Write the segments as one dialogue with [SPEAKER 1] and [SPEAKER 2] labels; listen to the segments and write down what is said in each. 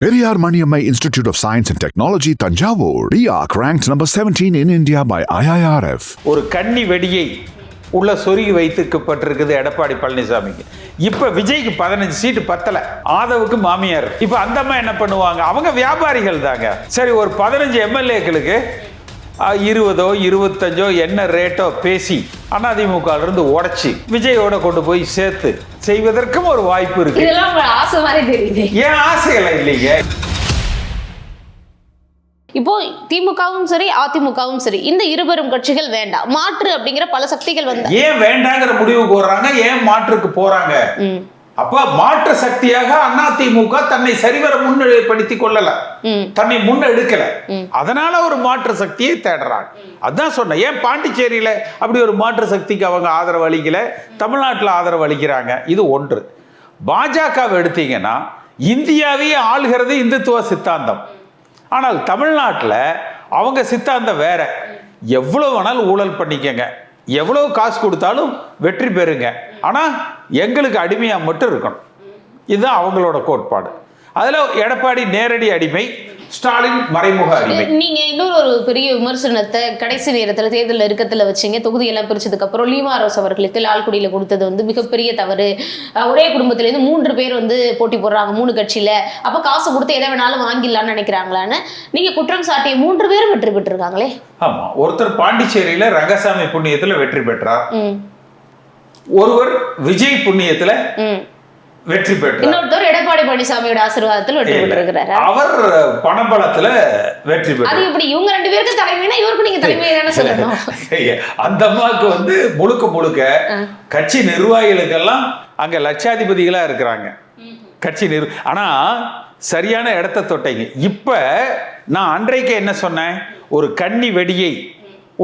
[SPEAKER 1] Periyar Maniammai Institute of Science and Technology, Tanjavur. RIAC ranked number 17 in India by IIRF.
[SPEAKER 2] ஒரு கன்னி வெடியை உள்ள சொருகி வைத்துக்கப்பட்டிருக்குது எடப்பாடி பழனிசாமிக்கு. இப்ப விஜய்க்கு 15 சீட்டு பத்தல, ஆதவுக்கு மாமியார். இப்ப அந்த அம்மா என்ன பண்ணுவாங்க? அவங்க வியாபாரிகள் தாங்க. சரி, ஒரு 15 எம்எல்ஏக்களுக்கு 20 25 என்ன ரேட்டோ பேசி அதிமுக இருந்து உடைச்சி விஜயோட கொண்டு போய் சேர்த்து செய்வதற்கும் ஒரு வாய்ப்பு இருக்கு.
[SPEAKER 3] ஆசை மாதிரி தெரியுது.
[SPEAKER 2] ஏன் ஆசைகளை இல்லைங்க?
[SPEAKER 3] இப்போ திமுகவும் சரி அதிமுகவும் சரி இந்த இருபெரும் கட்சிகள் வேண்டாம், மாற்று அப்படிங்கிற பல சக்திகள் வந்து
[SPEAKER 2] ஏன் வேண்டாங்கிற முடிவுக்கு வர்றாங்க? ஏன் மாற்றுக்கு போறாங்க? அப்ப மாற்று சக்தியாக அதிமுக தன்னை சரிவர முன்னிலைப்படுத்திக் கொள்ளல, தன்னை முன்னெடுக்கல. அதனால ஒரு மாற்று சக்தியை தேடுறாங்க. அதான் சொன்னேன், ஏன் பாண்டிச்சேரியில அப்படி ஒரு மாற்று சக்திக்கு அவங்க ஆதரவு அளிக்கல, தமிழ்நாட்டில் ஆதரவு அளிக்கிறாங்க. இது ஒன்று. பாஜகவை எடுத்தீங்கன்னா இந்தியாவையே ஆள்கிறது இந்துத்துவ சித்தாந்தம். ஆனால் தமிழ்நாட்டில் அவங்க சித்தாந்தம் வேற. எவ்வளவு வேணாலும் ஊழல் பண்ணிக்கங்க, எவ்வளவு காசு கொடுத்தாலும் வெற்றி பெறுங்க, ஆனால் எங்களுக்கு அடிமையாக மட்டும் இருக்கணும். இதுதான் அவங்களோட கோட்பாடு. அதில் எடப்பாடி நேரடி அடிமை, ஸ்டாலின் மறைமுக அடிமை.
[SPEAKER 3] நீங்க இன்னொரு பெரிய விமர்சனத்தை கடைசி நேரத்தில் தேர்தல் நெருக்கத்தில் வச்சிங்க. தொகுதியெல்லாம் பிரிச்சதுக்கு அப்புறம் லீமா ரோஸ் அவர்களுக்கு லால்குடியில் கொடுத்தது வந்து மிகப்பெரிய தவறு. ஒரே குடும்பத்திலேருந்து 3 பேர் வந்து போட்டி போடுறாங்க 3 கட்சியில, அப்போ காசு கொடுத்து எதை வேணாலும் வாங்கிடலான்னு நினைக்கிறாங்களான்னு நீங்க குற்றம் சாட்டிய 3 பேரும் வெற்றி பெற்றிருக்காங்களே.
[SPEAKER 2] ஆமா, ஒருத்தர் பாண்டிச்சேரியில ரங்கசாமி புண்ணியத்துல வெற்றி பெற்றார், ஒருவர் விஜய் புண்ணியத்துல வெற்றி பெற்றார்,
[SPEAKER 3] இன்னொருத்தர் எடப்பாடி பழனிசாமியோட ஆசீர்வாதத்தில் வெற்றி பெற்றிருக்கிறார்.
[SPEAKER 2] அவர் பணபலத்துல வெற்றி பெற்றார்.
[SPEAKER 3] அது இப்படி இவங்க 2 பேருக்கு தலைமைனா இவருக்கு நீங்க தலைமையை தானே சொல்லணும்.
[SPEAKER 2] அந்த அம்மாவுக்கு வந்து முழுக்க கட்சி நிர்வாகிகளுக்கெல்லாம் அங்க லட்சாதிபதிகளா இருக்கிறாங்க கட்சி ஆனா சரியான இடத்தை தொட்டைங்க. இப்ப நான் அன்றைக்கு என்ன சொன்னேன்? ஒரு கன்னி வெடியை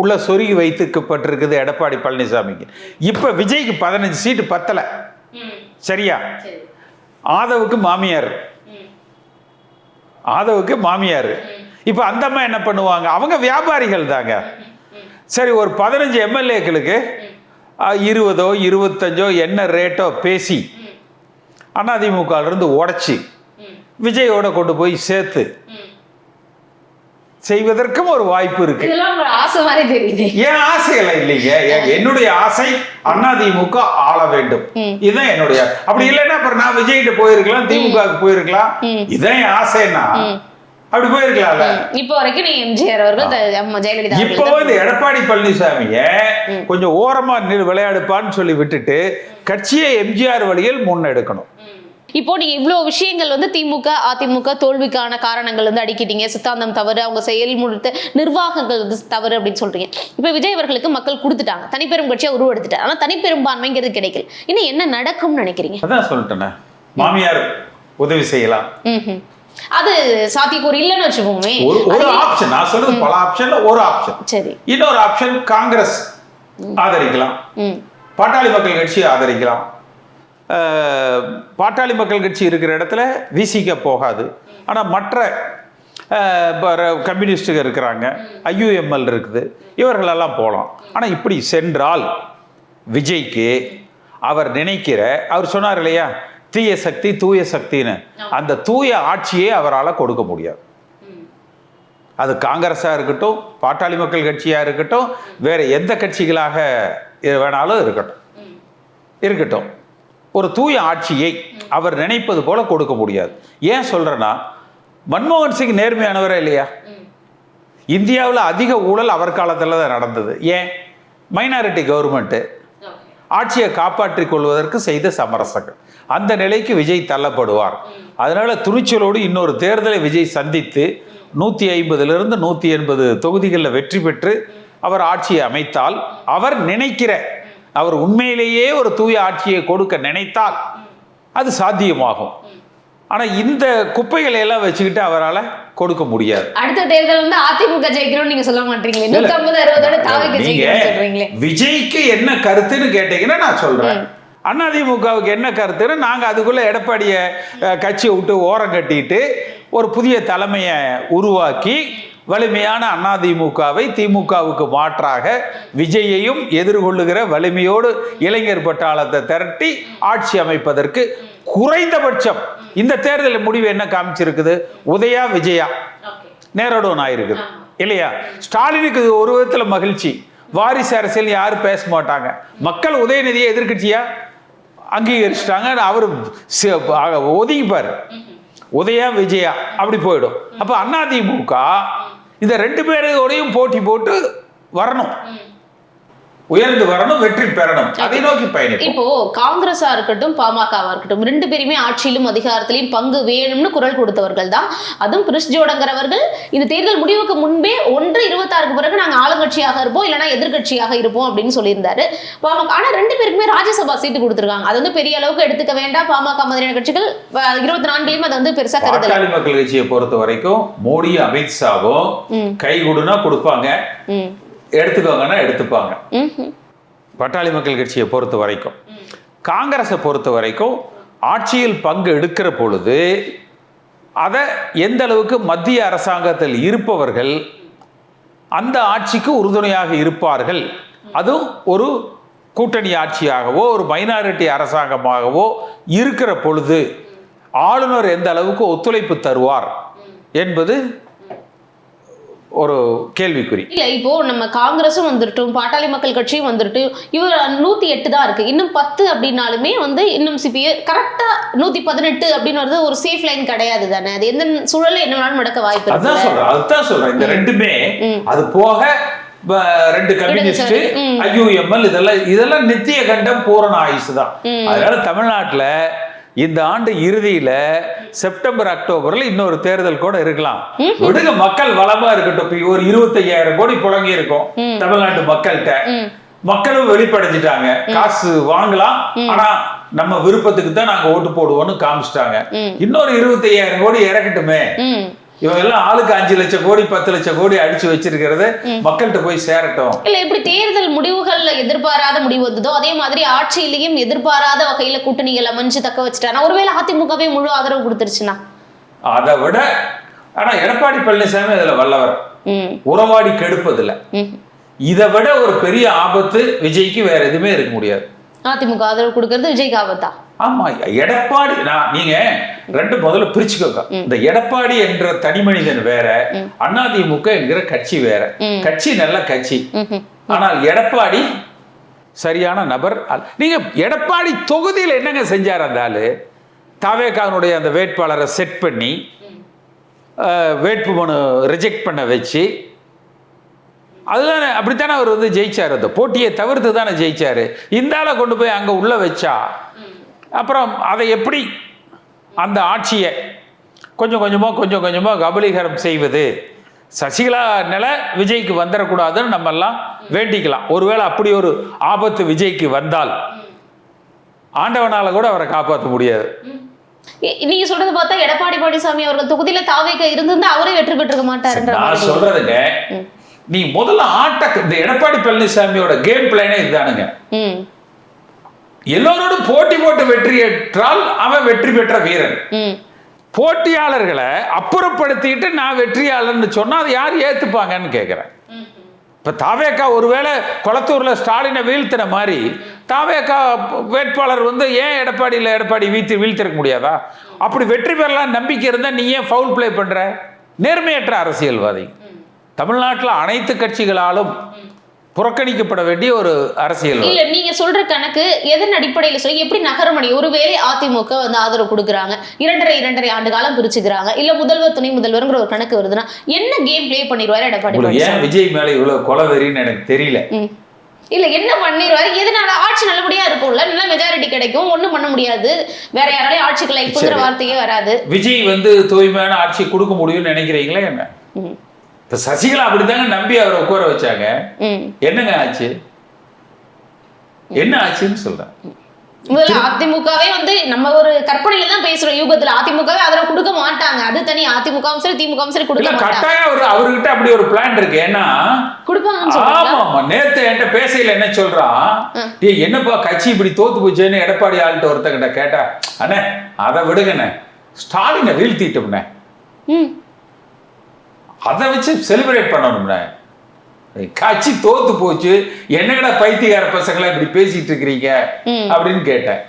[SPEAKER 2] உள்ள சொருகி வைத்துக்கப்பட்டிருக்குது எடப்பாடி பழனிசாமிக்கு. இப்ப விஜய்க்கு 15 சீட்டு பத்தல, சரியா? ஆதவுக்கு மாமியார், ஆதவுக்கு மாமியார். இப்ப அந்த அம்மா என்ன பண்ணுவாங்க? அவங்க வியாபாரிகள் தாங்க. சரி, ஒரு 15 எம்எல்ஏக்களுக்கு 20 25 என்ன ரேட்டோ பேசி அதிமுக இருந்து உடைச்சி விஜயோட கொண்டு போய் சேர்த்து செய்வதற்கும் ஒரு வாய்ப்பு இருக்கு.
[SPEAKER 3] ஆசை மாதிரி தெரியுது.
[SPEAKER 2] ஏன் ஆசைகளை இல்லைங்க? என்னுடைய ஆசை அதிமுக ஆள வேண்டும், இதுதான் என்னுடைய. அப்படி இல்லைன்னா அப்புறம் நான் விஜய்கிட்ட போயிருக்கலாம், திமுக போயிருக்கலாம். இதான் ஆசைன்னா அப்படி போயிருக்கலாம்ல.
[SPEAKER 3] இப்போ வரைக்கும் நீங்க எம்ஜிஆர் அவர்கள் ஜெயலலிதா,
[SPEAKER 2] இப்போ இந்த எடப்பாடி பழனிசாமிய கொஞ்சம் ஓரமா விளையாடுப்பான்னு சொல்லி விட்டுட்டு கட்சியை எம்ஜிஆர் வழியில் முன்னெடுக்கணும்.
[SPEAKER 3] இப்போ நீங்க இவ்வளவு விஷயங்கள் வந்து திமுக அதிமுக தோல்விக்கான காரணங்கள் வந்து அடிக்கிட்டீங்க. சித்தாந்தம் தவறு, அவங்க செயல்முறை நிர்வாகங்கள் தவறு அப்படின்னு சொல்றீங்க. இப்ப விஜய் அவர்களுக்கு மக்கள் கொடுத்துட்டாங்க, தனிப்பெரும் கட்சியா உருவெடுத்துட்டாங்க. ஆனா தனிப்பெரும்பான்மைங்கிறது கிடைக்கல. இன்னும் என்ன நடக்கும்னு நினைக்கிறீங்க?
[SPEAKER 2] அதான் சொல்லிட்டேன், மாமியார் உதவி செய்யலாம்,
[SPEAKER 3] அது சாத்தியக்கூறு இல்லைன்னு வச்சுக்கோமே.
[SPEAKER 2] ஒரு ஆப்ஷன் நான் சொல்றது பல ஆப்ஷன்ல ஒரு ஆப்ஷன்.
[SPEAKER 3] சரி,
[SPEAKER 2] இன்னொரு ஆப்ஷன் காங்கிரஸ் ஆதரிக்கலாம், பாட்டாளி மக்கள் கட்சி ஆதரிக்கலாம். பாட்டாளி மக்கள் கட்சி இருக்கிற இடத்துல விசிக போகாது, ஆனால் மற்ற கம்யூனிஸ்டுகள் இருக்கிறாங்க, ஐயுஎம்எல் இருக்குது, இவர்களெல்லாம் போகலாம். ஆனால் இப்படி சென்றால் விஜய்க்கு அவர் நினைக்கிற, அவர் சொன்னார் இல்லையா, தீய சக்தி தூய சக்தின்னு, அந்த தூய ஆட்சியே அவரால் கொடுக்க முடியாது. அது காங்கிரஸாக இருக்கட்டும், பாட்டாளி மக்கள் கட்சியாக இருக்கட்டும், வேற எந்த கட்சிகளாக வேணாலும் இருக்கட்டும், ஒரு தூய ஆட்சியை அவர் நினைப்பது போல கொடுக்க முடியாது. ஏன் சொல்றேன்னா, மன்மோகன் சிங் நேர்மையானவரே இல்லையா? இந்தியாவில் அதிக ஊழல் அவர் காலத்தில் தான் நடந்தது. ஏன்? மைனாரிட்டி கவர்மெண்ட்டு ஆட்சியை காப்பாற்றிக் கொள்வதற்கு செய்த சமரசங்கள். அந்த நிலைக்கு விஜய் தள்ளப்படுவார். அதனால துணிச்சலோடு இன்னொரு தேர்தலை விஜய் சந்தித்து 150 180 தொகுதிகளில் வெற்றி பெற்று அவர் ஆட்சியை அமைத்தால், அவர் நினைக்கிற, அவர் உண்மையிலேயே ஒரு தூய ஆட்சியை கொடுக்க நினைத்தால் அது சாத்தியமாகும். ஆனா இந்த குப்பைகளை எல்லாம் வச்சுக்கிட்டு அவரால் கொடுக்க முடியாது.
[SPEAKER 3] அடுத்த தேர்தல் வந்து அதிமுக ஜெயிக்கணும்னு நீங்க சொல்ல மாட்டீங்களே, 150 60 தாவைக்கு ஜெயிக்கணும்னு சொல்றீங்களே.
[SPEAKER 2] விஜய்க்கு என்ன கருத்துன்னு கேட்டீங்கன்னா நான் சொல்றேன், அதிமுகவுக்கு என்ன கருத்துன்னு. நாங்க அதுக்குள்ள எடப்பாடியை கட்சியை விட்டு ஓரம் கட்டிட்டு ஒரு புதிய தலைமையை உருவாக்கி வலிமையான அதிமுகவை திமுகவுக்கு மாற்றாக விஜயையும் எதிர்கொள்ளுகிற வலிமையோடு இளைஞர் பட்டாளத்தை திரட்டி ஆட்சி அமைப்பதற்கு குறைந்தபட்சம் இந்த தேர்தல் முடிவு என்ன காமிச்சிருக்குது? உதயா விஜயா நேரோட ஆயிருக்குது இல்லையா? ஸ்டாலினுக்கு ஒரு விதத்துல மகிழ்ச்சி. வாரிசு அரசியல் யாரும் பேச மாட்டாங்க. மக்கள் உதயநிதியை எதிர்கட்சியா அங்கீகரிச்சிட்டாங்க. அவரு ஒதுங்கிப்பாரு. உதயா விஜயா அப்படி போயிடும். அப்ப அதிமுக இந்த 2 பேரோடையும் போட்டி போட்டு வரணும், உயர்ந்து வரணும், வெற்றி பெறணும், அதை நோக்கி பயணிப்போம்.
[SPEAKER 3] இப்போ காங்கிரஸா இருக்கட்டும் பாமகவா இருக்கட்டும் 2 பேருமே ஆட்சியிலும் அதிகாரத்திலையும் பங்கு வேணும்னு குரல் கொடுத்தவர்கள் தான். அதுவும் பிரிஷ் ஜோடங்கிறவர்கள் இந்த தேர்தல் முடிவுக்கு முன்பே 1/26 பிறகு நாங்க ஆளுங்கட்சியாக இருப்போம் இல்லைன்னா எதிர்கட்சியாக இருப்போம் அப்படின்னு சொல்லியிருந்தாரு பாமக. ஆனா 2 பேருக்குமே ராஜ்யசபா சீட்டு கொடுத்திருக்காங்க. அது வந்து பெரிய அளவுக்கு எடுத்துக்க வேண்டாம். பாமக மாதிரியான கட்சிகள் 24லயும் அதை வந்து பெருசா கருதல.
[SPEAKER 2] பாட்டாளி மக்கள் கட்சியை பொறுத்த வரைக்கும் மோடி அமித்ஷாவும் கை கொடுனா கொடுப்பாங்க, எடுத்துக்கோங்கன்னா எடுத்துப்பாங்க. பாட்டாளி மக்கள் கட்சியை பொறுத்த வரைக்கும். காங்கிரஸை பொறுத்த வரைக்கும் ஆட்சியில் பங்கு எடுக்கிற பொழுது அதை எந்த அளவுக்கு மத்திய அரசாங்கத்தில் இருப்பவர்கள் அந்த ஆட்சிக்கு உறுதுணையாக இருப்பார்கள். அதுவும் ஒரு கூட்டணி ஆட்சியாகவோ ஒரு மைனாரிட்டி அரசாங்கமாகவோ இருக்கிற பொழுது ஆளுநர் எந்த அளவுக்கு ஒத்துழைப்பு தருவார் என்பது ஒரு கேள்விக்குறி.
[SPEAKER 3] இல்ல இப்போ நம்ம காங்கிரஸும் வந்துட்டோம், பாட்டாளி மக்கள் கட்சியும் வந்துட்டு இவர் 108 தான் இருக்கு. இன்னும் 10 அப்படின்னாலுமே வந்து இன்னும் சிபிஐ கரெக்டா 118 அப்படின்னு வருது. ஒரு சேஃப் லைன் கிடையாது தானே? அது எந்த சூழல்ல என்ன வேணாலும் நடக்க வாய்ப்பு இருக்கு.
[SPEAKER 2] அதுதான் சொல்றேன். இந்த ரெண்டுமே அது போக 2 கம்யூனிஸ்ட் ஐயுஎம்எல் இதெல்லாம் நித்திய கண்டம் பூரண ஆயுசு தான். அதனால தமிழ்நாட்டுல இந்த ஆண்டு இறுதியில செப்டம்பர் அக்டோபர்ல இன்னொரு தேர்தல் கூட இருக்கலாம். விடுங்க, மக்கள் வளமா இருக்கட்டும். இப்ப ஒரு 25,000 கோடி புழங்கி இருக்கும் தமிழ்நாட்டு மக்கள்கிட்ட. மக்களும் வெளிப்படைஞ்சிட்டாங்க. காசு வாங்கலாம், ஆனா நம்ம விருப்பத்துக்கு தான் நாங்க ஓட்டு போடுவோம்னு காமிச்சிட்டாங்க. இன்னொரு 25,000 கோடி இறக்கட்டுமே. இவங்க எல்லாம் ஆளுக்கு 5 லட்சம் கோடி 10 லட்சம் கோடி அடிச்சு வச்சிருக்கிறது மக்கள்கிட்ட போய் சேரட்டும்.
[SPEAKER 3] இல்ல இப்படி தேர்தல் முடிவுகள்ல எதிர்பாராத முடிவு வந்ததோ அதே மாதிரி ஆட்சியிலையும் எதிர்பாராத வகையில கூட்டணிகள் அமைஞ்சு தக்க வச்சுட்டானா, ஒருவேளை அதிமுகவே முழு ஆதரவு கொடுத்துருச்சுன்னா?
[SPEAKER 2] அதை விட ஆனா எடப்பாடி பழனிசாமி அதுல வல்லவர், உறவாடி கெடுப்பதில்ல. இதை விட ஒரு பெரிய ஆபத்து விஜய்க்கு வேற எதுவுமே இருக்க முடியாது.
[SPEAKER 3] அதிமுக ஆதரவு கொடுக்கறது விஜய்க்கு ஆபத்தா?
[SPEAKER 2] ஆமா, எடப்பாடி நீங்க 2 முதல்ல பிரிச்சுக்கோங்க. இந்த எடப்பாடி என்ற தனி மனிதன் வேற, அதிமுக என்கிற கட்சி வேற. கட்சி நல்ல கட்சி, ஆனால் எடப்பாடி சரியான நபர். நீங்க எடப்பாடி தொகுதியில் என்னங்க செஞ்சார்? அந்த ஆளு தவேகானுடைய அந்த வேட்பாளரை செட் பண்ணி வேட்புமனு ரிஜெக்ட் பண்ண வச்சு, அதுதானே அப்படித்தானே அவர் வந்து ஜெயிச்சார். அந்த போட்டியை தவிர்த்து தானே ஜெயிச்சாரு. இந்த ஆளை கொண்டு போய் அங்க உள்ள வச்சா அப்புறம் அதை எப்படி அந்த ஆட்சியை கொஞ்சம் கொஞ்சமா கபலீகரம் செய்வது? சசிகலா நிலை விஜய்க்கு வந்துடக்கூடாதுன்னு நம்ம எல்லாம் வேண்டிக்கலாம். ஒருவேளை அப்படி ஒரு ஆபத்து விஜய்க்கு வந்தால் ஆண்டவனால கூட அவரை காப்பாற்ற முடியாது.
[SPEAKER 3] நீங்க சொல்றது பார்த்தா எடப்பாடி பழனிசாமி அவர்கள் தொகுதியில தாவேக இருந்திருந்தா அவரே வெற்றி பெற்றிருக்க மாட்டாருன்ற
[SPEAKER 2] நான் சொல்றதுங்க. நீ முதல்ல இந்த எடப்பாடி பழனிசாமியோட கேம் பிளானே இதுதானுங்க. எல்லோரோடும் போட்டி போட்டு வெற்றி ஏற்றால் அவன் வெற்றி பெற்ற வீரன். போட்டியாளர்களை அப்புறப்படுத்திட்டு நான் வெற்றியாளர்னு சொன்னா அது யார் ஏத்துப்பாங்கன்னு கேட்கிறேன். இப்ப தாவேகா ஒருவேளை கொளத்தூர்ல ஸ்டாலினை வீழ்த்தின மாதிரி தாவேகா வேட்பாளர் வந்து ஏன் எடப்பாடி வீழ்த்திருக்க முடியாதா? அப்படி வெற்றி பெறலாம் நம்பிக்கை இருந்தா நீ ஏன் ஃபவுல் பிளே பண்ற? நேர்மையற்ற அரசியல்வாதி. தமிழ்நாட்டில் அனைத்து கட்சிகளாலும் புறக்கணிக்கப்பட வேண்டிய ஒரு அரசியல்.
[SPEAKER 3] இல்ல நீங்க சொல்ற கணக்கு எதன் அடிப்படையில் சொல்லி எப்படி நகர முடியும்? ஒருவேளை அதிமுக வந்து ஆதரவு கொடுக்குறாங்க, 2.5 ஆண்டு காலம் பிரிச்சுக்கிறாங்க, இல்ல முதல்வர் துணை முதல்வர்ங்கிற ஒரு கணக்கு வருதுன்னா என்ன கேம் பிளே பண்ணிடுவாரு எடப்பாடி?
[SPEAKER 2] ஏன் விஜய் மேல இவ்வளவு கொலவெறின்னு எனக்கு தெரியல.
[SPEAKER 3] இல்ல என்ன பண்ணிடுவாரு? எதனால? ஆட்சி நல்லபடியா இருக்கும்ல, நல்ல மெஜாரிட்டி கிடைக்கும், ஒண்ணும் பண்ண முடியாது, வேற யாராலையும் ஆட்சிக்கு லைஃப்ங்கிற வார்த்தையே வராது. விஜய்
[SPEAKER 2] வந்து தூய்மையான ஆட்சி கொடுக்க முடியும்னு நினைக்கிறீங்களா என்ன? இப்ப சசிகலா அப்படித்தாங்க நம்பி அவரை உட்கார வச்சாங்க. என்னங்க ஆச்சு? என்ன ஆச்சுன்னு சொல்றேன்.
[SPEAKER 3] முதல்ல அதிமுகவே வந்து நம்ம ஒரு கற்பனையில தான் பேசுறோம். யூகத்துல அதிமுகவே ஆதரவு கொடுக்க மாட்டாங்க. அது தனி. அதிமுகவும் சரி திமுகவும் சரி கொடுக்க மாட்டாங்க.
[SPEAKER 2] கட்டாயம் அவர்கிட்ட அப்படி ஒரு பிளான் இருக்கு. ஏன்னா
[SPEAKER 3] கொடுப்பாங்க.
[SPEAKER 2] ஆமா, நேத்து என்கிட்ட பேசையில என்ன சொல்றான், என்னப்பா கட்சி இப்படி தோத்து போச்சேன்னு எடப்பாடி ஆள்கிட்ட ஒருத்தங்கிட்ட கேட்டா, அண்ணே அதை விடுங்கண்ணே, ஸ்டாலினை வீழ்த்திட்டோம்னே, அதை வச்சு செலிப்ரேட் பண்ணணும்னா கட்சி தோத்து போச்சு, என்னங்கடா பைத்தியக்கார பசங்களா இப்படி பேசிட்டு இருக்கிறீங்க அப்படின்னு கேட்டேன்.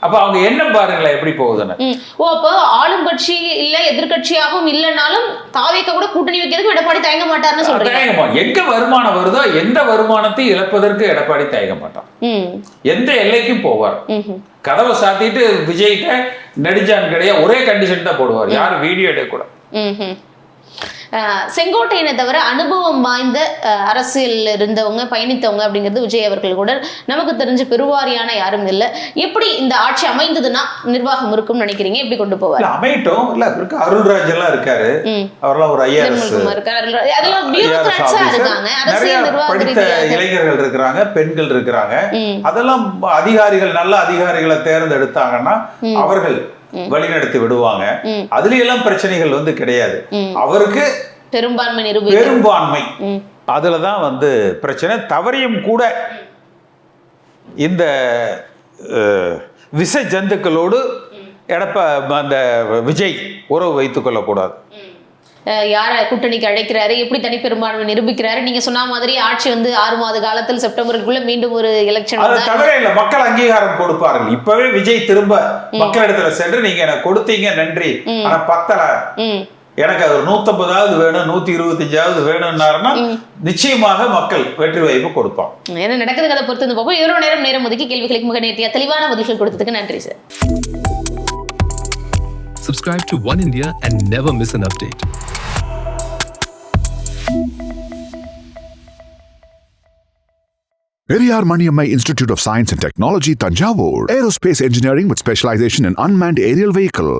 [SPEAKER 2] அப்ப அவங்க என்ன பாருங்களேன் எப்படி போகுதுன்னு.
[SPEAKER 3] ஓ, அப்போ ஆளும் கட்சி இல்ல எதிர்கட்சியாகவும் இல்லைனாலும் தாவேக்க கூட கூட்டணி வைக்கிறதுக்கு எடப்பாடி தயங்க மாட்டாருன்னு சொல்றீங்க.
[SPEAKER 2] எங்க வருமானம் வருதோ எந்த வருமானத்தை இழப்பதற்கு எடப்பாடி தயங்க மாட்டான், எந்த எல்லைக்கும் போவார். கதவை சாத்திட்டு விஜய்கிட்ட நெடுஞ்சான் கிடையாது, ஒரே கண்டிஷன் தான் போடுவார், யாரும் வீடியோ எடுக்கக்கூடாது.
[SPEAKER 3] செங்கோட்டையனை தவிர அனுபவம் வாய்ந்த அரசியல் இருந்தவங்க பயணித்தவங்க அப்படிங்கிறது விஜய் அவர்கள் கூட நமக்கு தெரிஞ்ச பெருவாரியான யாரும் இல்லை. எப்படி இந்த ஆட்சி அமைந்ததுன்னா நிர்வாகம் இருக்கும் நினைக்கிறீங்க? எப்படி கொண்டு போவார்?
[SPEAKER 2] அமையட்டும். இல்ல இருக்கு, அருள்ராஜ் எல்லாம் இருக்காரு, அவரெல்லாம் ஒரு படித்த இளைஞர்கள் இருக்கிறாங்க, பெண்கள் இருக்கிறாங்க. அதெல்லாம் அதிகாரிகள், நல்ல அதிகாரிகளை தேர்ந்தெடுத்தாங்கன்னா அவர்கள் வழிநடத்தி விடுவாங்க. அதுல எல்லாம் பிரச்சனைகள் வந்து கிடையாது. அவருக்கு பெரும்பான்மை அதுலதான் பிரச்சனை. தவறியும் கூட இந்த விஷ ஜந்துக்களோடு அந்த விஜய் உறவு வைத்துக் கொள்ளக்கூடாது.
[SPEAKER 3] யார கூட்டணிக்கு அழைக்கிறாரு, எப்படி தனி பெரும்பான்மை நிரூபிக்கிறாரு? நீங்க சொன்ன மாதிரி ஆட்சி 6 மாத காலத்தில் செப்டம்பருக்குள்ள மீண்டும் ஒரு எலெக்ஷன்
[SPEAKER 2] தவிர இல்ல, மக்கள் அங்கீகாரம் கொடுப்பார்கள். இப்பவே விஜய் திரும்ப மக்களிடத்துல சென்று நீங்க எனக்கு கொடுத்தீங்க நன்றி, ஆனா பத்தல, எனக்கு அது 150 வேணும் 125 வேணும்னாருன்னா நிச்சயமாக மக்கள் வெற்றி வாய்ப்பு கொடுப்பான்.
[SPEAKER 3] என்ன நடக்குது அதை பொறுத்து பார்ப்போம். இவ்வளவு நேரம் ஒதுக்கி கேள்விகளுக்கு மிக நேர்த்தியா தெளிவான பதில்கள் கொடுத்ததுக்கு நன்றி sir.
[SPEAKER 4] Subscribe to One India and never miss an update.
[SPEAKER 1] Periyar Maniammai Institute of Science and Technology, Tanjavur. Aerospace engineering with specialization in unmanned aerial vehicle.